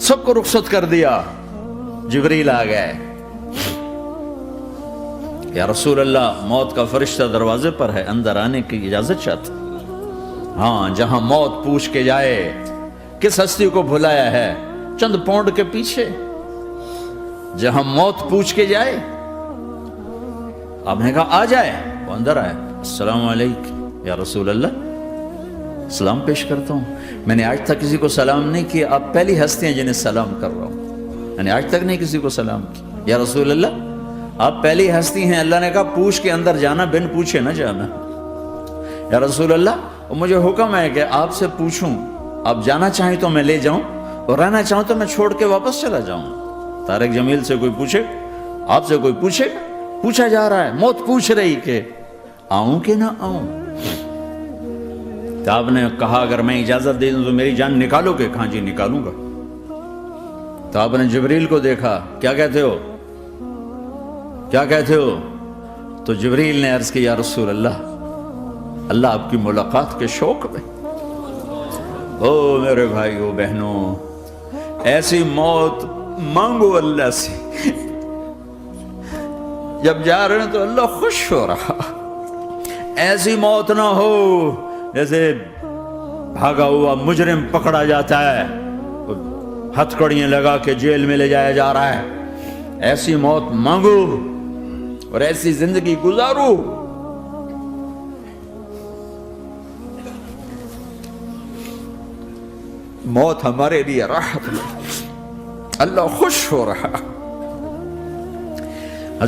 سب کو رخصت کر دیا. جبریل آ گئے. یا رسول اللہ موت کا فرشتہ دروازے پر ہے, اندر آنے کی اجازت چاہتا. ہاں, جہاں موت پوچھ کے جائے کس ہستی کو بھلایا ہے, چند پونڈ کے پیچھے جہاں موت پوچھ کے جائے. آپ نے کہا آ جائے, وہ اندر آئے. السلام علیکم یا رسول اللہ, سلام پیش کرتا ہوں. میں نے آج تک کسی کو سلام نہیں کیا, آپ پہلی ہستی ہیں جنہیں سلام کر رہا ہوں. میں نے آج تک نہیں کسی کو سلام کیا. یا رسول اللہ آپ پہلی ہستی ہیں. اللہ نے کہا پوچھ کے اندر جانا, بن پوچھے نہ جانا. یا رسول اللہ مجھے حکم ہے کہ آپ سے پوچھوں, آپ جانا چاہیں تو میں لے جاؤں, اور رہنا چاہوں تو میں چھوڑ کے واپس چلا جاؤں. طارق جمیل سے کوئی پوچھے, آپ سے کوئی پوچھے, پوچھا جا رہا ہے. موت پوچھ رہی کہ آؤں کہ نہ آؤں. تو آپ نے کہا اگر میں اجازت دے دوں تو میری جان نکالو گے؟ کہاں جی نکالوں گا. تو آپ نے جبریل کو دیکھا, کیا کہتے ہو, کیا کہتے ہو؟ تو جبریل نے عرض کی یا رسول اللہ, اللہ آپ کی ملاقات کے شوق میں. او میرے بھائیو بہنوں, ایسی موت مانگو اللہ سے. جب جا رہے ہیں تو اللہ خوش ہو رہا. ایسی موت نہ ہو جیسے بھاگا ہوا مجرم پکڑا جاتا ہے, ہتھکڑیاں لگا کے جیل میں لے جایا جا رہا ہے. ایسی موت مانگو اور ایسی زندگی گزارو. موت ہمارے لیے راحت ہے, اللہ خوش ہو رہا.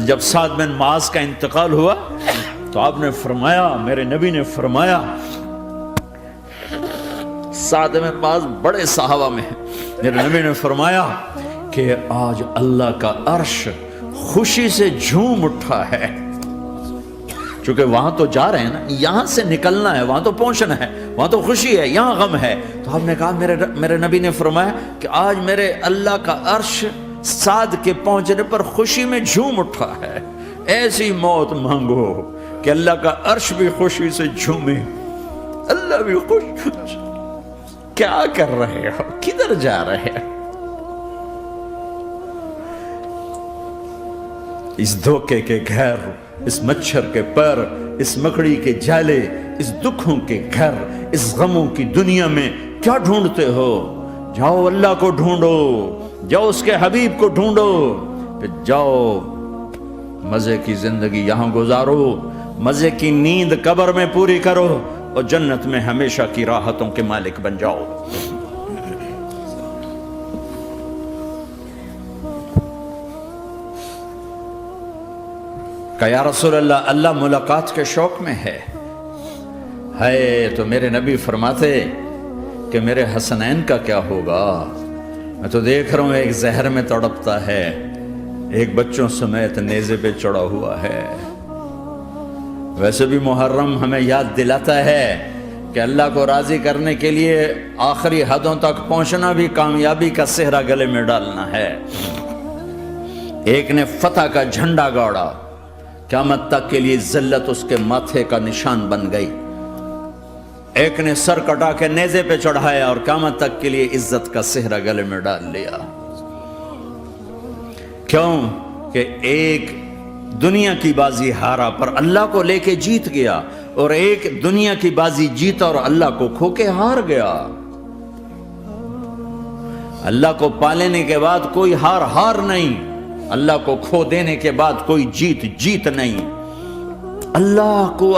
جب سعد بن معاذ کا انتقال ہوا تو آپ نے فرمایا, میرے نبی نے فرمایا, سعد بن معاذ بڑے صحابہ میں ہیں, میرے نبی نے فرمایا کہ آج اللہ کا عرش خوشی سے جھوم اٹھا ہے. چونکہ وہاں تو جا رہے ہیں نا, یہاں سے نکلنا ہے, وہاں تو پہنچنا ہے, وہاں تو خوشی ہے, یہاں غم ہے. تو آپ نے کہا, میرے نبی نے فرمایا کہ آج میرے اللہ کا عرش سعد کے پہنچنے پر خوشی میں جھوم اٹھا ہے. ایسی موت مانگو کہ اللہ کا عرش بھی خوشی سے جھومے, اللہ بھی خوش. کیا کر رہے ہو, کدھر جا رہے ہو؟ اس دھوکے کے گھر, اس مچھر کے پر, اس مکڑی کے جالے, اس دکھوں کے گھر, اس غموں کی دنیا میں کیا ڈھونڈتے ہو؟ جاؤ اللہ کو ڈھونڈو, جاؤ اس کے حبیب کو ڈھونڈو, پھر جاؤ مزے کی زندگی یہاں گزارو, مزے کی نیند قبر میں پوری کرو, اور جنت میں ہمیشہ کی راحتوں کے مالک بن جاؤ. کہ یا رسول اللہ, اللہ ملاقات کے شوق میں ہے. تو میرے نبی فرماتے کہ میرے حسنین کا کیا ہوگا؟ میں تو دیکھ رہا ہوں ایک زہر میں تڑپتا ہے, ایک بچوں سمیت نیزے پہ چڑھا ہوا ہے. ویسے بھی محرم ہمیں یاد دلاتا ہے کہ اللہ کو راضی کرنے کے لیے آخری حدوں تک پہنچنا بھی کامیابی کا صحرا گلے میں ڈالنا ہے. ایک نے فتح کا جھنڈا گاڑا, قیامت تک کے لیے ذلت اس کے ماتھے کا نشان بن گئی. ایک نے سر کٹا کے نیزے پہ چڑھایا اور قیامت تک کے لیے عزت کا صحرا گلے میں ڈال لیا. کیوں کہ ایک دنیا کی بازی ہارا پر اللہ کو لے کے جیت گیا, اور ایک دنیا کی بازی جیتا اور اللہ کو کھو کے ہار گیا. اللہ کو پالینے کے بعد کوئی ہار نہیں, اللہ کو کھو دینے کے بعد کوئی جیت نہیں. اللہ کو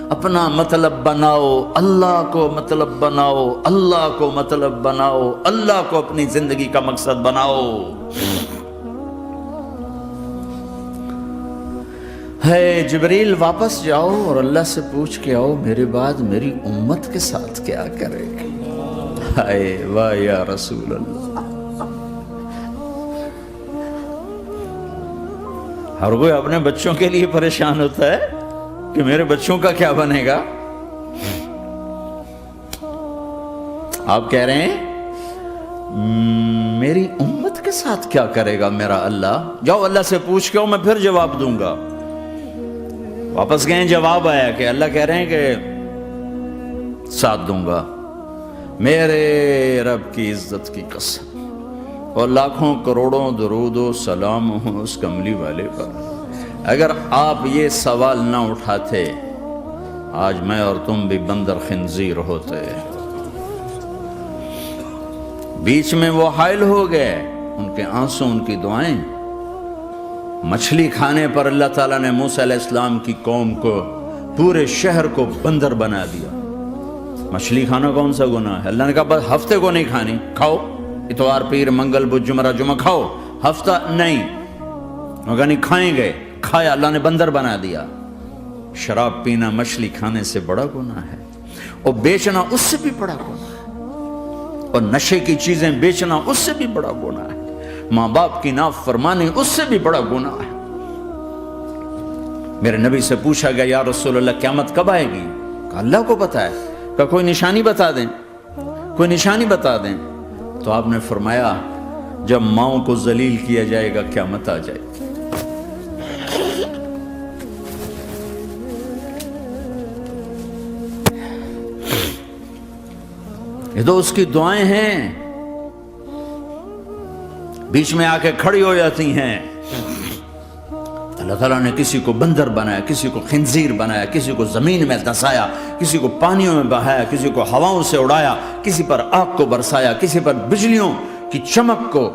اپنا مطلب بناؤ, اللہ کو مطلب بناؤ, اللہ کو مطلب بناؤ, اللہ کو اپنی زندگی کا مقصد بناؤ. جبریل واپس جاؤ اور اللہ سے پوچھ کے آؤ میرے بعد میری امت کے ساتھ کیا کرے گا. واہ یا رسول اللہ. ہر کوئی اپنے بچوں کے لیے پریشان ہوتا ہے کہ میرے بچوں کا کیا بنے گا. آپ کہہ رہے ہیں میری امت کے ساتھ کیا کرے گا میرا اللہ. جاؤ اللہ سے پوچھ کے آؤ, میں پھر جواب دوں گا. واپس گئے, جواب آیا کہ اللہ کہہ رہے ہیں کہ ساتھ دوں گا. میرے رب کی عزت کی قسم, اور لاکھوں کروڑوں درود و سلام ہوں اس کملی والے پر۔ اگر آپ یہ سوال نہ اٹھاتے آج میں اور تم بھی بندر خنزیر ہوتے۔ بیچ میں وہ حائل ہو گئے، ان کے آنسو، ان کی دعائیں۔ مچھلی کھانے پر اللہ تعالیٰ نے موسیٰ علیہ السلام کی قوم کو، پورے شہر کو بندر بنا دیا۔ مچھلی کھانا کون سا گناہ ہے؟ اللہ نے کہا بس ہفتے کو نہیں کھانی، کھاؤ اتوار پیر منگل بدھ جمعہ جمعہ کھاؤ، ہفتہ نہیں۔ مگر نہیں کھائیں گے، کھایا، اللہ نے بندر بنا دیا۔ شراب پینا مچھلی کھانے سے بڑا گناہ ہے، اور بیچنا اس سے بھی بڑا گناہ ہے، اور نشے کی چیزیں بیچنا اس سے بھی بڑا گناہ ہے، ماں باپ کی نافرمانی اس سے بھی بڑا گناہ ہے۔ میرے نبی سے پوچھا گیا یا رسول اللہ قیامت کب آئے گی؟ کہا اللہ کو پتا ہے۔ کہا کوئی نشانی بتا دیں، کوئی نشانی بتا دیں۔ تو آپ نے فرمایا جب ماؤں کو ذلیل کیا جائے گا قیامت آ جائے گی۔ یہ تو اس کی دعائیں ہیں، بیچ میں آ کے کھڑی ہو جاتی ہیں۔ اللہ تعالیٰ نے کسی کو بندر بنایا، کسی کو خنزیر بنایا، کسی کو زمین میں دھسایا، کسی کو پانیوں میں بہایا، کسی کو ہواؤں سے اڑایا، کسی پر آگ کو برسایا، کسی پر بجلیوں کی چمک کو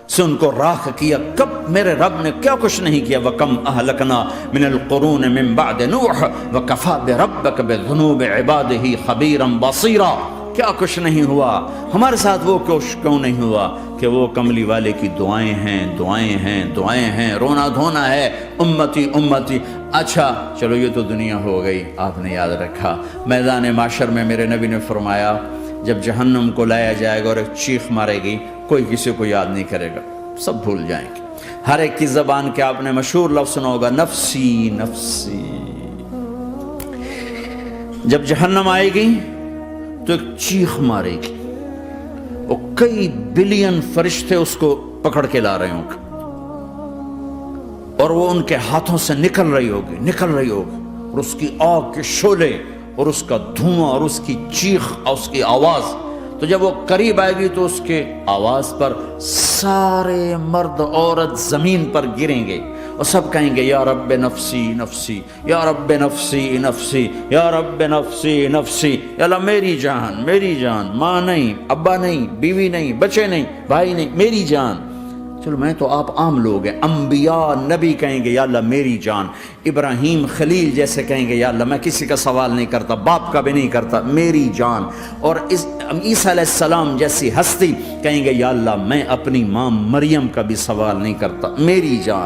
سے ان کو راکھ کیا۔ کب میرے رب نے کیا کچھ نہیں کیا۔ وَكَمْ أَهْلَكْنَا مِنَ الْقُرُونِ مِنْ بَعْدِ نُوحٍ وَكَفَى بِرَبِّكَ بِذُنُوبِ عِبَادِهِ خَبِيرًا بَصِيرًا۔ کیا کچھ نہیں ہوا ہمارے ساتھ، وہ کچھ کیوں نہیں ہوا کہ وہ کملی والے کی دعائیں ہیں، دعائیں ہیں، دعائیں ہیں، رونا دھونا ہے، امتی امتی۔ اچھا چلو یہ تو دنیا ہو گئی، آپ نے یاد رکھا میدان معاشر میں میرے نبی نے فرمایا جب جہنم کو لایا جائے گا اور ایک چیخ مارے گی، کوئی کسی کو یاد نہیں کرے گا، سب بھول جائیں گے۔ ہر ایک کی زبان کے آپ نے مشہور لفظ سنا ہوگا نفسی نفسی۔ جب جہنم آئے گی تو ایک چیخ مارے گی، اور کئی بلین فرشتے اس کو پکڑ کے لا رہے ہوں گے، اور وہ ان کے ہاتھوں سے نکل رہی ہوگی، اور اس کی آگ کے شعلے اور اس کا دھواں اور اس کی چیخ اور اس کی آواز۔ تو جب وہ قریب آئے گی تو اس کے آواز پر سارے مرد عورت زمین پر گریں گے، اور سب کہیں گے یا رب نفسی نفسی، یا رب نفسی نفسی، یا رب نفسی نفسی۔ یا اللہ میری جان، میری جان، ماں نہیں، ابا نہیں، بیوی نہیں، بچے نہیں، بھائی نہیں، میری جان۔ چلو میں تو آپ عام لوگ ہیں، انبیاء نبی کہیں گے یا اللہ میری جان، ابراہیم خلیل جیسے کہیں گے یا اللہ میں کسی کا سوال نہیں کرتا، باپ کا بھی نہیں کرتا، میری جان۔ اور عیسیٰ علیہ السلام جیسی ہستی کہیں گے یا اللہ میں اپنی ماں مریم کا بھی سوال نہیں کرتا، میری جان۔